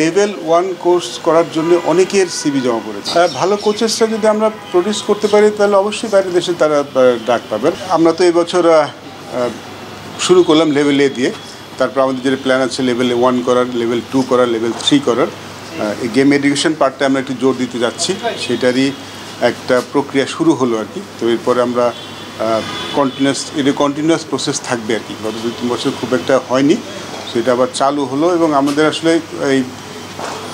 Level 1 course করার জন্য অনেকের সিভি জমা পড়েছে। ভালো কোচেসরা যদি আমরা প্রডিউস করতে পারি তাহলে অবশ্যই বাইরের দেশে তারা ডাক পাবেন। আমরা তো এই বছর শুরু করলাম লেভেল এ দিয়ে, তারপর আমাদের যে প্ল্যান আছে লেভেল 1 করার, লেভেল 2 করার, লেভেল 3 করার। এই গেম এডুকেশন পার্টটা আমরা একটু জোর দিতে যাচ্ছি, সেটারই একটা প্রক্রিয়া শুরু হলো আর কি। তো এরপরে আমরা কন্টিনিউয়াস প্রসেস থাকবে আর কি। গত 2-3 বছর খুব একটা হয়নি, সেটা আবার চালু হলো। এবং আমাদের আসলে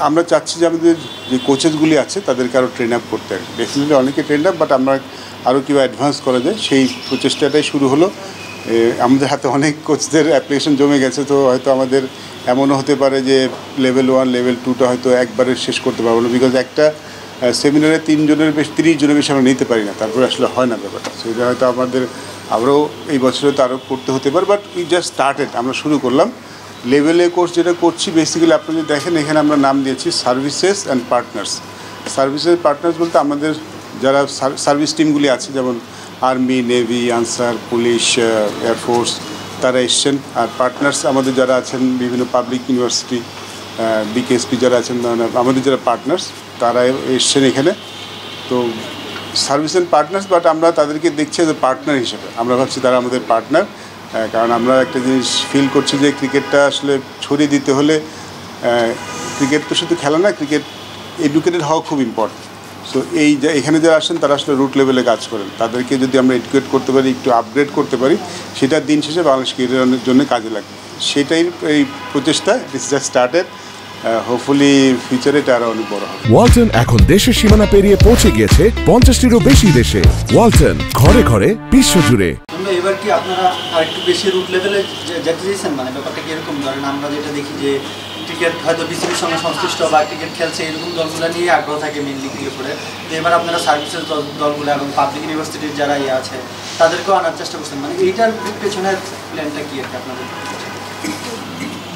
আমরা চাচ্ছি যে আমাদের যে কোচেসগুলি আছে তাদেরকে আরও ট্রেন আপ করতে আর কি। ডেফিনেটলি অনেকে ট্রেন আপ, বাট আমরা আরও কীভাবে অ্যাডভান্স করা যায় সেই প্রচেষ্টাটাই শুরু হলো। আমাদের হাতে অনেক কোচদের অ্যাপ্লিকেশন জমে গেছে, তো হয়তো আমাদের এমনও হতে পারে যে লেভেল 1 লেভেল 2টা হয়তো একবারে শেষ করতে পারবো না, বিকজ একটা সেমিনারে 30 জনের বেশি আমরা নিতে পারি না, তারপরে আসলে হয় না ব্যাপারটা। সেটা হয়তো আমাদের আরও এই বছরে তো আরও করতে হতে পারে, বাট উই জাস্ট স্টার্টেড, আমরা শুরু করলাম। লেভেলে কোর্স যেটা করছি বেসিক্যালি আপনি যদি দেখেন এখানে আমরা নাম দিয়েছি services and partners. Services partners বলতে আমাদের যারা সার্ভিস টিমগুলি আছে, যেমন army, navy, answer, police, air force, তারা এসছেন। আর পার্টনার্স আমাদের যারা আছেন বিভিন্ন পাবলিক ইউনিভার্সিটি, বিকেএসপি যারা আছেন, আমাদের যারা পার্টনার্স তারা এসছেন এখানে। তো সার্ভিস অ্যান্ড পার্টনার্স, বাট আমরা তাদেরকে দেখছি যে পার্টনার হিসেবে। আমরা ভাবছি তারা আমাদের পার্টনার, কারণ আমরা একটা জিনিস ফিল করছি যে ক্রিকেটটা আসলে ছড়িয়ে দিতে হলে ক্রিকেট তো শুধু খেলা না, ক্রিকেট এডুকেটেড হওয়া খুব ইম্পর্টেন্ট। সো এখানে যারা আসেন তারা আসলে রুট লেভেলে কাজ করেন, তাদেরকে যদি আমরা এডুকেট করতে পারি, একটু আপগ্রেড করতে পারি, সেটা দিন শেষে বাংলাদেশ ক্রিকেটের জন্য কাজে লাগবে। সেটাই এই প্রচেষ্টা, ইটস জাস্ট স্টার্টেড। হোপফুলি ফিউচারে এটা আরও অনেক বড় হবে। ওয়ালটন এখন দেশের সীমানা পেরিয়ে পৌঁছে গিয়েছে 50টিরও বেশি দেশে। ওয়ালটন, ঘরে ঘরে বিশ্বজুড়ে। এবার কি আপনারা আরেকটু বেশি রুট লেভেলে যেতে চাইছেন? মানে ব্যাপারটা কিরকম? ধরেন আমরা যেটা দেখি যে ক্রিকেট হয়তো বিসিবির সঙ্গে সংশ্লিষ্ট বা ক্রিকেট খেলছে এরকম দলগুলো নিয়ে আগ্রহ থাকে মেনলি ক্রিকেট করে। তো এবার আপনারা সার্ভিসেস দলগুলো এবং পাবলিক ইউনিভার্সিটির যারা আছে তাদেরকেও আনার চেষ্টা করছেন। মানে এইটার পেছনের প্ল্যানটা কি আর কি আপনাদের?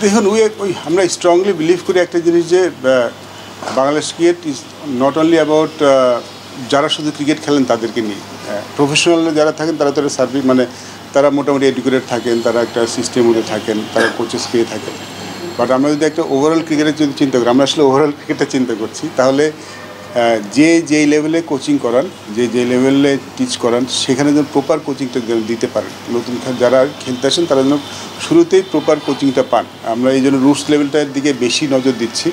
দেখুন, আমরা স্ট্রংলি বিলিভ করি একটা জিনিস, যে Bangladesh cricket is not only about যারা শুধু ক্রিকেট খেলেন তাদেরকে নিয়ে। প্রফেশনাল যারা থাকেন তারা তো সার্ভিস, মানে তারা মোটামুটি এডুকেটেড থাকেন, তারা একটা সিস্টেমের মধ্যে থাকেন, তারা কোচেস পেয়ে থাকেন। বাট আমরা যদি একটা ওভারঅল ক্রিকেটের যদি চিন্তা করি, আমরা আসলে ওভারঅল ক্রিকেটটা চিন্তা করছি, তাহলে যেই লেভেলে কোচিং করান, যে লেভেলে টিচ করান, সেখানে যেন প্রপার কোচিংটা দিতে পারেন। নতুন যারা খেলতে আসেন তারা যেন শুরুতেই প্রপার কোচিংটা পান। আমরা এই জন্য রুটস লেভেলটার দিকে বেশি নজর দিচ্ছি।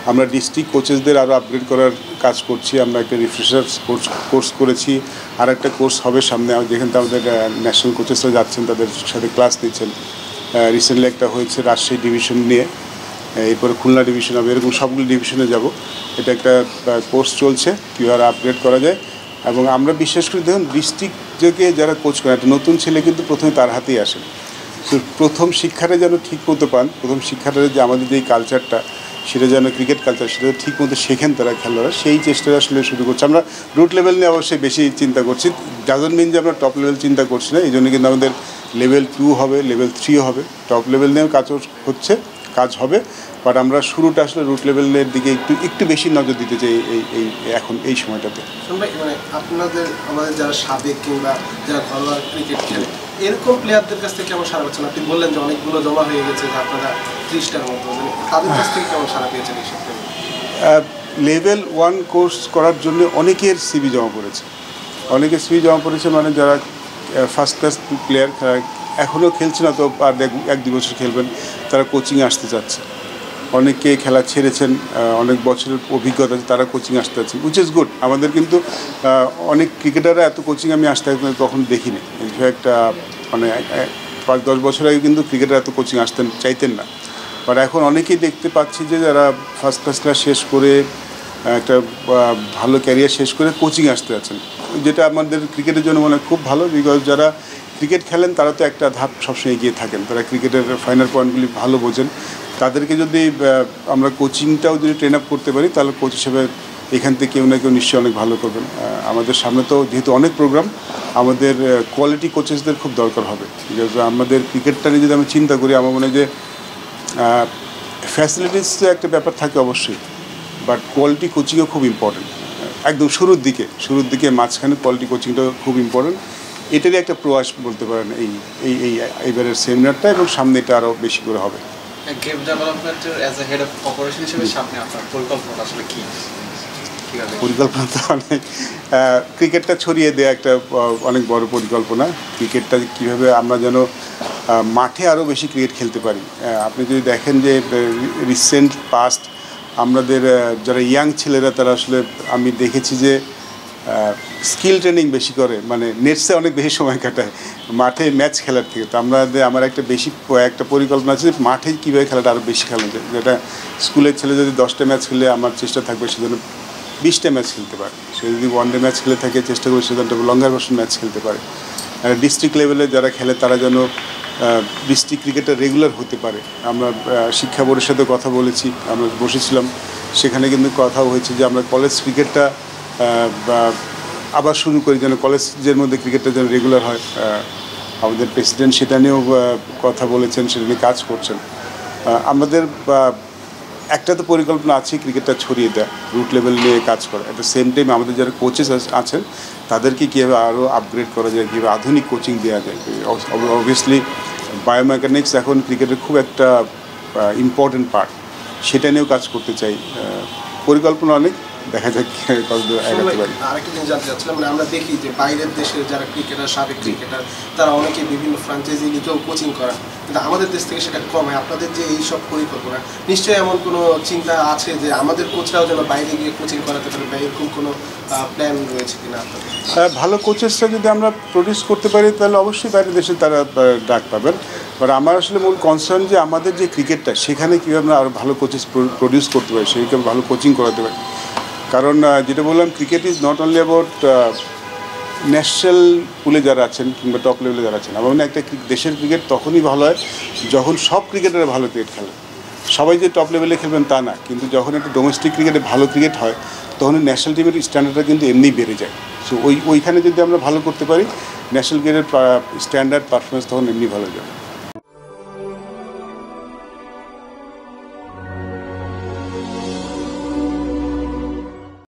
আমরা ডিস্ট্রিক্ট কোচেসদের আরও আপগ্রেড করার কাজ করছি। আমরা একটা রিফ্রেশার কোর্স করেছি, আর একটা কোর্স হবে সামনে, যেখানে আমাদের ন্যাশনাল কোচেসরা যাচ্ছেন, তাদের সাথে ক্লাস নিচ্ছেন। রিসেন্টলি একটা হয়েছে রাজশাহী ডিভিশন নিয়ে, এরপরে খুলনা ডিভিশন হবে, এরকম সবগুলো ডিভিশনে যাব। এটা একটা কোর্স চলছে, কীভাবে আপগ্রেড করা যায়। এবং আমরা বিশ্বাস করি, দেখুন ডিস্ট্রিক্ট থেকে যারা কোচ করেন, একটা নতুন ছেলে কিন্তু প্রথমে তার হাতেই আসে। তো প্রথম শিক্ষাটা যেন ঠিক মতো পান, প্রথম শিক্ষাটা যে আমাদের যেই কালচারটা, সেটা যেন ক্রিকেট কালচার, সেটা ঠিক মতো শেখেন তারা খেলোয়াড়রা, সেই চেষ্টাটা আসলে শুরু করছে। আমরা রুট লেভেল নিয়ে অবশ্যই বেশি চিন্তা করছি, ডাজন্ট মিন যে আমরা টপ লেভেল চিন্তা করছি না। এই জন্য কিন্তু আমাদের লেভেল 2 হবে, লেভেল 3 হবে। টপ লেভেল নিয়েও কাজ হবে, বাট আমরা শুরুটা আসলে রুট লেভেলের দিকে একটু বেশি নজর দিতে চাই এখন এই সময়টাতে। মানে আমাদের যারা সাবেক কিংবা যারা ঘরোয়া ক্রিকেট খেলে এরকম প্লেয়ারদের কাছ থেকে কেমন সারা পাচ্ছেন? আপনি বললেন যে অনেকগুলো জমা হয়ে গেছে, আপনারা 30টার মতো, মানে তাদের কাছ থেকে কেমন সারা পেয়েছেন এই সপ্তাহে? লেভেল 1 কোর্স করার জন্য অনেকের সিভি জমা পড়েছে, মানে যারা ফার্স্ট ক্লাস প্লেয়ার এখনও খেলছে না, তো আর 1-2 বছর খেলবেন, তারা কোচিংয়ে আসতে চাচ্ছে। অনেকে খেলা ছেড়েছেন, অনেক বছরের অভিজ্ঞতা আছে, তারা কোচিং আসতে চাচ্ছেন, উইচ ইজ গুড। আমাদের কিন্তু অনেক ক্রিকেটাররা এত কোচিং আমি আসতে কখন দেখিনি। ইনফ্যাক্ট মানে 5-10 বছর আগে কিন্তু ক্রিকেটার এত কোচিং চাইতেন না। বাট এখন অনেকেই দেখতে পাচ্ছি যে যারা ফার্স্ট ক্লাস শেষ করে একটা ভালো ক্যারিয়ার শেষ করে কোচিং আসতে যাচ্ছেন, যেটা আমাদের ক্রিকেটের জন্য মনে হয় খুব ভালো। বিকজ যারা ক্রিকেট খেলেন তারা তো একটা ধাপ সবসময় এগিয়ে থাকেন, তারা ক্রিকেটের ফাইনাল পয়েন্টগুলি ভালো বোঝেন। তাদেরকে যদি আমরা কোচিংটাও যদি ট্রেন আপ করতে পারি, তাহলে কোচ হিসেবে এখান থেকে কেউ না কেউ নিশ্চয়ই অনেক ভালো করবেন। আমাদের সামনে তো যেহেতু অনেক প্রোগ্রাম, আমাদের কোয়ালিটি কোচেসদের খুব দরকার হবে। বিকজ আমাদের ক্রিকেটটা নিয়ে যদি আমি চিন্তা করি, আমার মনে হয় যে ফ্যাসিলিটিস একটা ব্যাপার থাকে অবশ্যই, বাট কোয়ালিটি কোচিংও খুব ইম্পর্টেন্ট। একদম শুরুর দিকে মাঝখানে কোয়ালিটি কোচিংটাও খুব ইম্পর্টেন্ট। এটারই একটা প্রয়াস বলতে পারেন এইবারের সেমিনারটা, এবং সামনে এটা আরও বেশি করে হবে। গেম ডেভেলপমেন্টের as a head of operation হিসেবে সামনে আপনার পরিকল্পনা আসলে কি? কিভাবে? পরিকল্পনা তো অনেক, ক্রিকেটটা ছড়িয়ে দেওয়া একটা অনেক বড় পরিকল্পনা। ক্রিকেটটা কীভাবে আমরা যেন মাঠে আরও বেশি ক্রিকেট খেলতে পারি। আপনি যদি দেখেন যে রিসেন্ট পাস্ট আমাদের যারা ইয়াং ছেলেরা তারা আসলে আমি দেখেছি যে স্কিল ট্রেনিং বেশি করে, মানে নেটসে অনেক বেশি সময় কাটায় মাঠে ম্যাচ খেলার থেকে। তো আমার একটা পরিকল্পনা আছে যে মাঠে কীভাবে খেলাটা আরও বেশি খেলা যায়, যেটা স্কুলের ছেলে যদি 10টা ম্যাচ খেলে আমার চেষ্টা থাকবে সেজন্য 20টা ম্যাচ খেলতে পারে। সে যদি ওয়ানডে ম্যাচ খেলে থাকে চেষ্টা করবে সেজন্য লঙ্গার ভার্সন ম্যাচ খেলতে পারে। ডিস্ট্রিক্ট লেভেলে যারা খেলে তারা যেন ডিস্ট্রিক্ট ক্রিকেটে রেগুলার হতে পারে। আমরা শিক্ষা বোর্ডের সাথে কথা বলেছি, আমরা বসেছিলাম, সেখানে কিন্তু কথাও হয়েছে যে আমরা কলেজ ক্রিকেটটা আবার শুরু করি, যেন কলেজের মধ্যে ক্রিকেটটা যেন রেগুলার হয়। আমাদের প্রেসিডেন্ট সেটা নিয়েও কথা বলেছেন, সেটা নিয়ে কাজ করছেন। আমাদের একটা তো পরিকল্পনা আছে ক্রিকেটটা ছড়িয়ে দেয়, রুট লেভেল নিয়ে কাজ করা। অ্যাট দ্য সেম টাইম আমাদের যারা কোচেস আছেন তাদেরকে কীভাবে আরও আপগ্রেড করা যায়, কীভাবে আধুনিক কোচিং দেওয়া যায়। অবভিয়াসলি বায়োমেকানিক্স এখন ক্রিকেটের খুব একটা ইম্পর্টেন্ট পার্ট, সেটা নিয়েও কাজ করতে চাই। পরিকল্পনা অনেক, দেখা যাক কতদূর এগোতে পারি। আরেকটা জিনিস জানতে চাচ্ছিলাম, মানে আমরা দেখি যে বাইরের দেশের যারা ক্রিকেটার, সাবেক ক্রিকেটার, তারা অনেকে বিভিন্ন ফ্র্যাঞ্চাইজি লিগেও কোচিং করা, কিন্তু আমাদের দেশ থেকে সেটা কম হয়। আপনাদের যে এই সব পরিকল্পনা, নিশ্চয়ই এমন কোনো চিন্তা আছে যে আমাদের কোচরাও যেন বাইরে গিয়ে কোচিং করাতে পারে, বা এরকম কোনো প্ল্যান রয়েছে কিনা আপনাদের? ভালো কোচেসটা যদি আমরা প্রডিউস করতে পারি তাহলে অবশ্যই বাইরের দেশে তারা ডাক পাবেন। বাট আমার আসলে মূল কনসার্ন যে আমাদের যে ক্রিকেটটা সেখানে কীভাবে আমরা আরও ভালো কোচেস প্রডিউস করতে পারি, সেইভাবে ভালো কোচিং করাতে পারি। কারণ যেটা বললাম, cricket is not only about national পুলে যারা আছেন কিংবা টপ লেভেলে যারা আছেন। আমার মনে হয় একটা দেশের ক্রিকেট তখনই ভালো হয় যখন সব ক্রিকেটাররা ভালো ক্রিকেট খেলে। সবাই যে টপ লেভেলে খেলবেন তা না, কিন্তু যখন একটা ডোমেস্টিক ক্রিকেটে ভালো ক্রিকেট হয় তখন ন্যাশনাল টিমের স্ট্যান্ডার্ডটা কিন্তু এমনিই বেড়ে যায়। সো ওইখানে যদি আমরা ভালো করতে পারি, ন্যাশনাল ক্রিকেটের স্ট্যান্ডার্ড পারফরমেন্স তখন এমনি ভালো যাবে।